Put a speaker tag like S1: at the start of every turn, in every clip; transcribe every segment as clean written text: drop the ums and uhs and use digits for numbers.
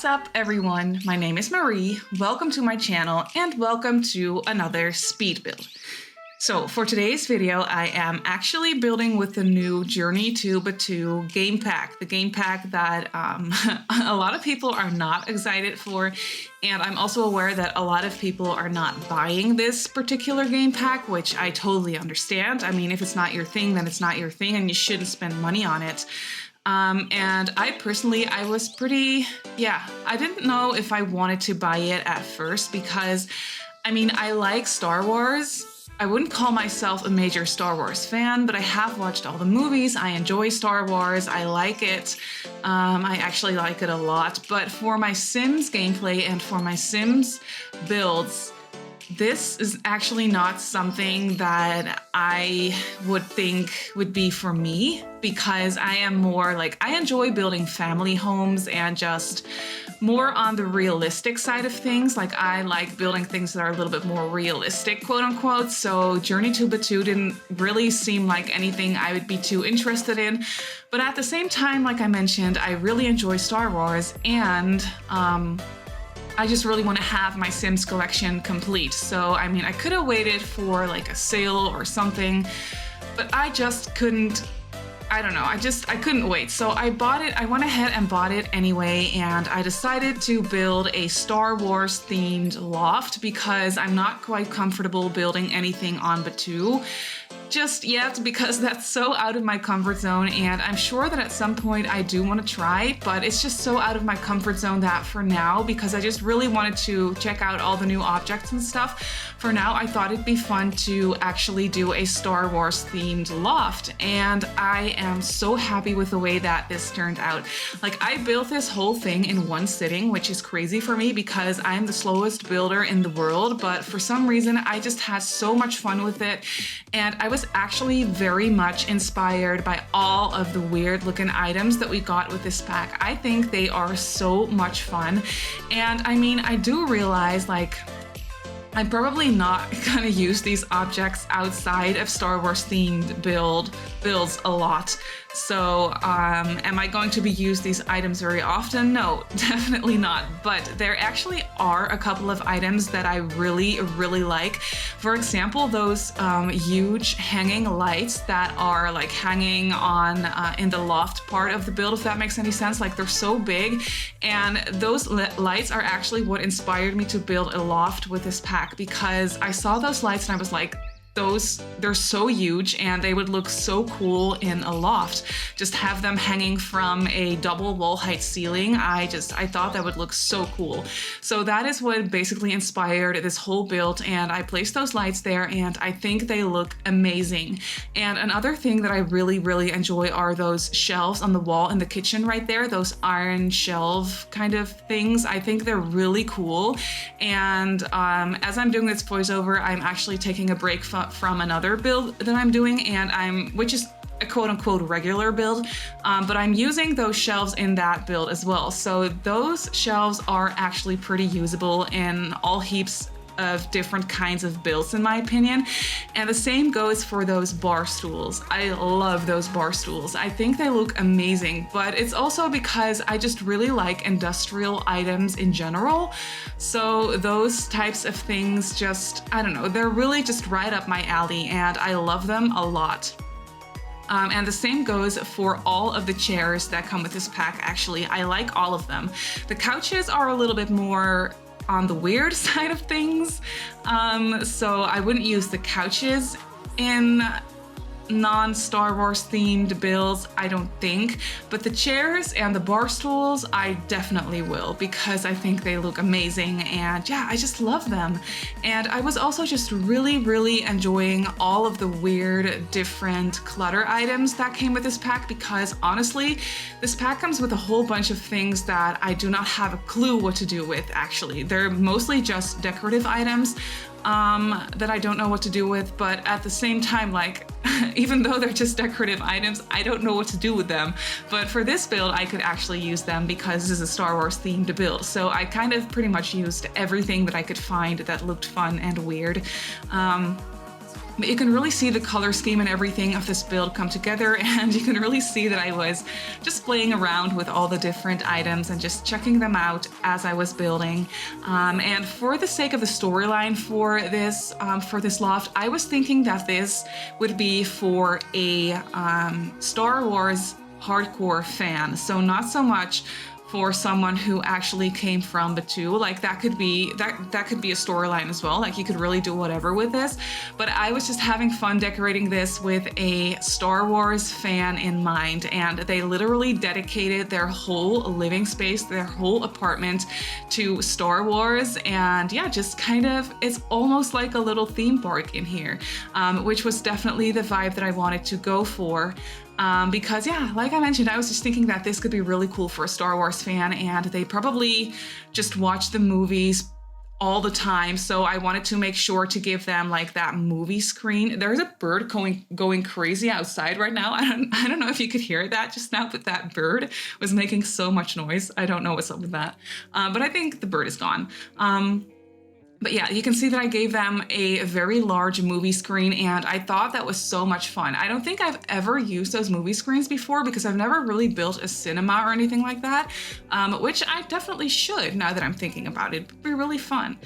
S1: up, everyone? My name is Marie. Welcome to my channel and welcome to another speed build. So for today's video, I am actually building with the new Journey to Batuu game pack, the game pack that a lot of people are not excited for. And I'm also aware that a lot of people are not buying this particular game pack, which I totally understand. I mean, if it's not your thing, then it's not your thing and you shouldn't spend money on it. And I personally, I was pretty, I didn't know if I wanted to buy it at first because, I mean, I like Star Wars. I wouldn't call myself a major Star Wars fan, but I have watched all the movies. I enjoy Star Wars. I like it. I actually like it a lot. But for my Sims gameplay and for my Sims builds, this is actually not something that I would think would be for me because I am more like, I enjoy building family homes and just more on the realistic side of things. Like I like building things that are a little bit more realistic, quote unquote. So Journey to Batuu didn't really seem like anything I would be too interested in. But at the same time, like I mentioned, I really enjoy Star Wars and I just really want to have my Sims collection complete. So, I mean, I could have waited for like a sale or something, but I just couldn't, I don't know, I couldn't wait. So I bought it, I went ahead and bought it anyway, and I decided to build a Star Wars themed loft because I'm not quite comfortable building anything on Batuu just yet because that's so out of my comfort zone, and I'm sure that at some point I do want to try, but it's just so out of my comfort zone that for now, because I just really wanted to check out all the new objects and stuff, for now I thought it'd be fun to actually do a Star Wars themed loft, and I am so happy with the way that this turned out. Like I built this whole thing in one sitting, which is crazy for me because I'm the slowest builder in the world, but for some reason I just had so much fun with it, and I was actually very much inspired by all of the weird looking items that we got with this pack. I think they are so much fun, and I mean, I do realize like I'm probably not gonna use these objects outside of Star Wars themed builds a lot. So am I going to be used these items very often? No, definitely not. But there actually are a couple of items that I really, really like. For example, those huge hanging lights that are like hanging on in the loft part of the build, if that makes any sense. Like they're so big, and those lights are actually what inspired me to build a loft with this pack because I saw those lights and I was like, they're so huge and they would look so cool in a loft. Just have them hanging from a double wall height ceiling. I thought that would look so cool. So that is what basically inspired this whole build, and I placed those lights there and I think they look amazing. And another thing that I really, really enjoy are those shelves on the wall in the kitchen right there, those iron shelf kind of things. I think they're really cool. And as I'm doing this voiceover, I'm actually taking a break from another build that I'm doing, and which is a quote-unquote regular build, but I'm using those shelves in that build as well. So those shelves are actually pretty usable in all heaps of different kinds of builds in my opinion. And the same goes for those bar stools. I love those bar stools. I think they look amazing, but it's also because I just really like industrial items in general. So those types of things just, I don't know, they're really just right up my alley and I love them a lot. And the same goes for all of the chairs that come with this pack, actually. I like all of them. The couches are a little bit more on the weird side of things, so I wouldn't use the couches in non-Star Wars themed builds, I don't think, but the chairs and the bar stools I definitely will because I think they look amazing and yeah, I just love them. And I was also just really, really enjoying all of the weird different clutter items that came with this pack because honestly, this pack comes with a whole bunch of things that I do not have a clue what to do with actually. They're mostly just decorative items that I don't know what to do with, but at the same time, like, even though they're just decorative items, I don't know what to do with them. But for this build, I could actually use them because this is a Star Wars themed build. So I kind of pretty much used everything that I could find that looked fun and weird. But you can really see the color scheme and everything of this build come together, and you can really see that I was just playing around with all the different items and just checking them out as I was building. And for the sake of the storyline for this loft, I was thinking that this would be for a Star Wars hardcore fan, so not so much for someone who actually came from Batuu. Like that could be a storyline as well. Like you could really do whatever with this. But I was just having fun decorating this with a Star Wars fan in mind, and they literally dedicated their whole living space, their whole apartment to Star Wars. And yeah, just kind of, it's almost like a little theme park in here, which was definitely the vibe that I wanted to go for. Because yeah, like I mentioned, I was just thinking that this could be really cool for a Star Wars fan, and they probably just watch the movies all the time. So I wanted to make sure to give them like that movie screen. There's a bird going crazy outside right now. I don't know if you could hear that just now, but that bird was making so much noise. I don't know what's up with that. But I think the bird is gone. But yeah, you can see that I gave them a very large movie screen, and I thought that was so much fun. I don't think I've ever used those movie screens before because I've never really built a cinema or anything like that, which I definitely should now that I'm thinking about it. It'd be really fun.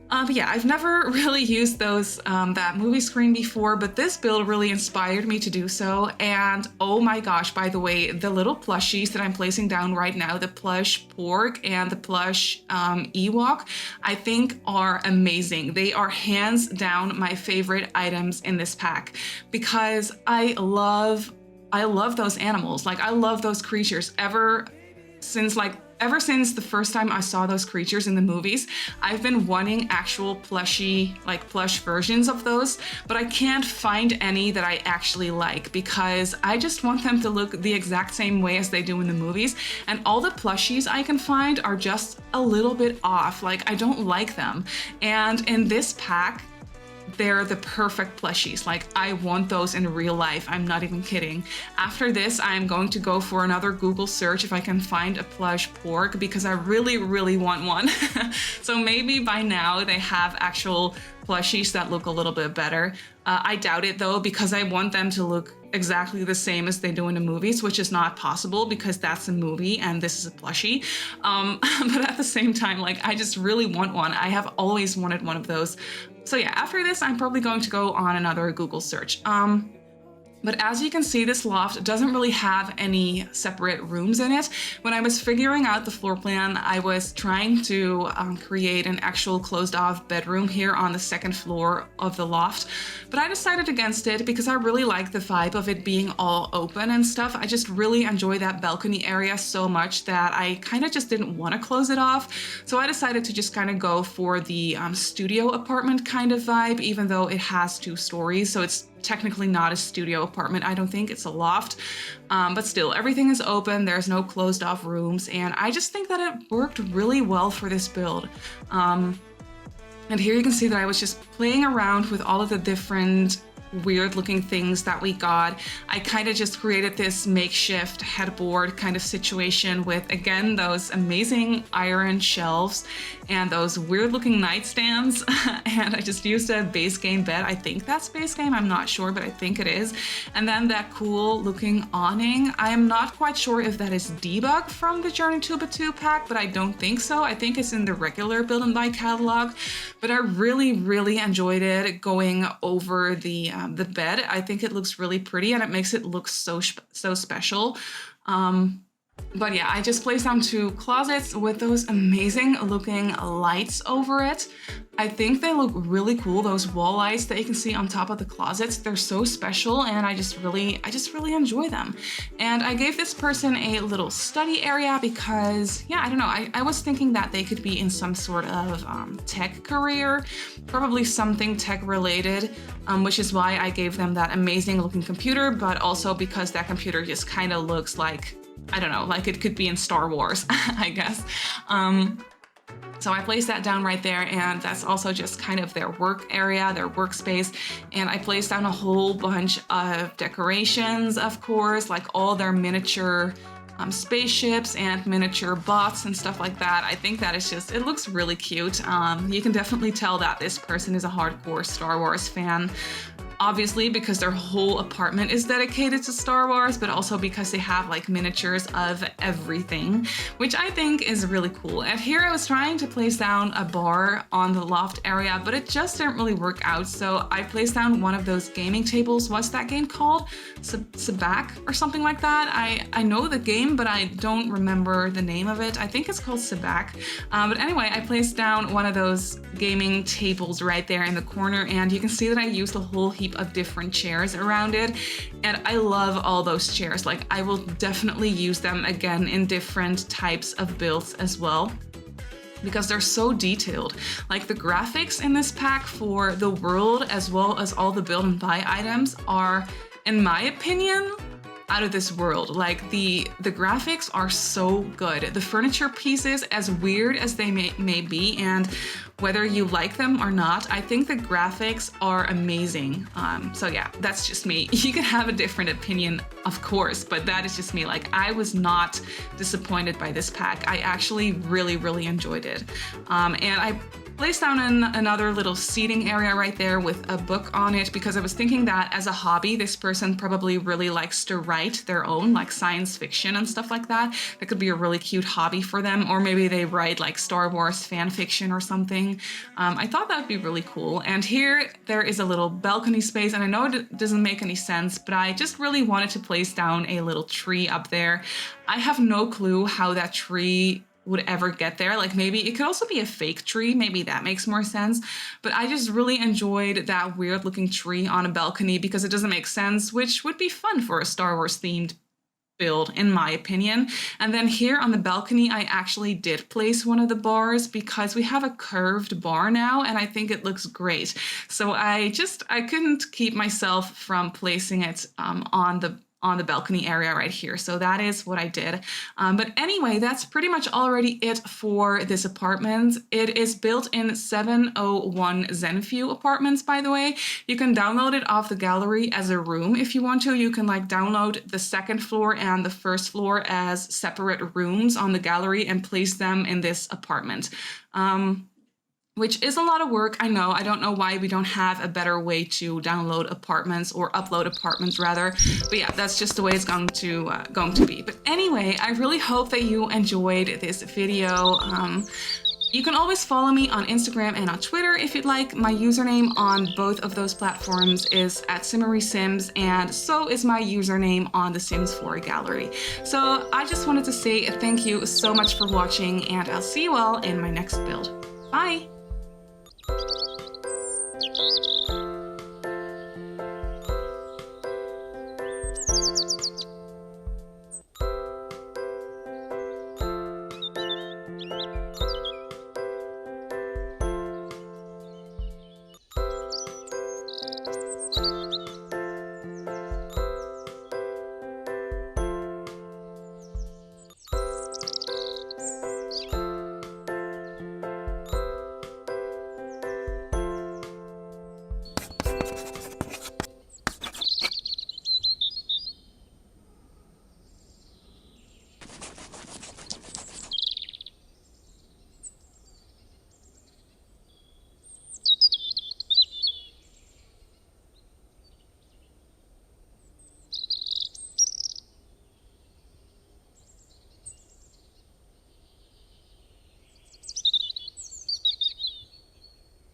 S1: But yeah, I've never really used those that movie screen before, but this build really inspired me to do so. And oh my gosh, by the way, the little plushies that I'm placing down right now, the plush pork and the plush Ewok, I think are amazing. They are hands down my favorite items in this pack because I love those animals. Like I love those creatures ever since the first time I saw those creatures in the movies. I've been wanting actual plushy, like plush versions of those, but I can't find any that I actually like because I just want them to look the exact same way as they do in the movies. And all the plushies I can find are just a little bit off. Like I don't like them. And in this pack, they're the perfect plushies. Like I want those in real life. I'm not even kidding. After this, I'm going to go for another Google search if I can find a plush pork because I really, really want one. So maybe by now they have actual plushies that look a little bit better. I doubt it though, because I want them to look exactly the same as they do in the movies, which is not possible because that's a movie and this is a plushie. But at the same time, like I just really want one. I have always wanted one of those. So yeah, after this, I'm probably going to go on another Google search. But as you can see, this loft doesn't really have any separate rooms in it. When I was figuring out the floor plan, I was trying to create an actual closed off bedroom here on the second floor of the loft. But I decided against it because I really like the vibe of it being all open and stuff. I just really enjoy that balcony area so much that I kind of just didn't want to close it off. So I decided to just kind of go for the studio apartment kind of vibe, even though it has 2 stories. So it's technically not a studio apartment. I don't think it's a loft, but still everything is open. There's no closed off rooms. And I just think that it worked really well for this build. And here you can see that I was just playing around with all of the different weird looking things that we got. I kind of just created this makeshift headboard kind of situation with, again, those amazing iron shelves and those weird looking nightstands. And I just used a base game bed. I think that's base game. I'm not sure, but I think it is. And then that cool looking awning. I am not quite sure if that is debug from the Journey to Batuu pack, but I don't think so. I think it's in the regular Build and Buy catalog. But I really, really enjoyed it going over the bed. I think it looks really pretty and it makes it look so special. But yeah, I just placed down 2 closets with those amazing looking lights over it. I think they look really cool, those wall lights that you can see on top of the closets. They're so special and I just really enjoy them. And I gave this person a little study area because, yeah, I don't know, I was thinking that they could be in some sort of tech career, probably something tech related, which is why I gave them that amazing looking computer, but also because that computer just kind of looks like, I don't know, like it could be in Star Wars, I guess. So I placed that down right there, and that's also just kind of their work area, their workspace. And I placed down a whole bunch of decorations, of course, like all their miniature spaceships and miniature bots and stuff like that. I think that is just, it looks really cute. You can definitely tell that this person is a hardcore Star Wars fan. Obviously because their whole apartment is dedicated to Star Wars, but also because they have like miniatures of everything, which I think is really cool. And here I was trying to place down a bar on the loft area, but it just didn't really work out. So I placed down one of those gaming tables. What's that game called? Sabak or something like that. I know the game, but I don't remember the name of it. I think it's called Sabak. But anyway, I placed down one of those gaming tables right there in the corner, and you can see that I used a whole heap of different chairs around it, and I love all those chairs. Like, I will definitely use them again in different types of builds as well, because they're so detailed. Like, the graphics in this pack for the world as well as all the build and buy items are, in my opinion, out of this world. Like, the graphics are so good. The furniture pieces, as weird as they may be, and whether you like them or not, I think the graphics are amazing. So yeah, that's just me. You can have a different opinion, of course, but that is just me. Like, I was not disappointed by this pack. I actually really enjoyed it. And I placed down another little seating area right there with a book on it, because I was thinking that as a hobby, this person probably really likes to write their own, like, science fiction and stuff like that. That could be a really cute hobby for them, or maybe they write like Star Wars fan fiction or something. I thought that would be really cool. And here there is a little balcony space, and I know it doesn't make any sense, but I just really wanted to place down a little tree up there. I have no clue how that tree would ever get there. Like, maybe it could also be a fake tree, maybe that makes more sense, but I just really enjoyed that weird looking tree on a balcony because it doesn't make sense, which would be fun for a Star Wars themed build, in my opinion. And then here on the balcony, I actually did place one of the bars because we have a curved bar now, and I think it looks great. So I couldn't keep myself from placing it on the balcony area right here. So that is what I did. But anyway, that's pretty much already it for this apartment. It is built in 701 Zenview apartments, by the way. You can download it off the gallery as a room if you want to. You can like download the second floor and the first floor as separate rooms on the gallery and place them in this apartment. Which is a lot of work, I know. I don't know why we don't have a better way to download apartments, or upload apartments rather. But yeah, that's just the way it's going to be. But anyway, I really hope that you enjoyed this video. You can always follow me on Instagram and on Twitter if you'd like. My username on both of those platforms is @Simmarysims, and so is my username on the Sims 4 gallery. So I just wanted to say thank you so much for watching, and I'll see you all in my next build. Bye!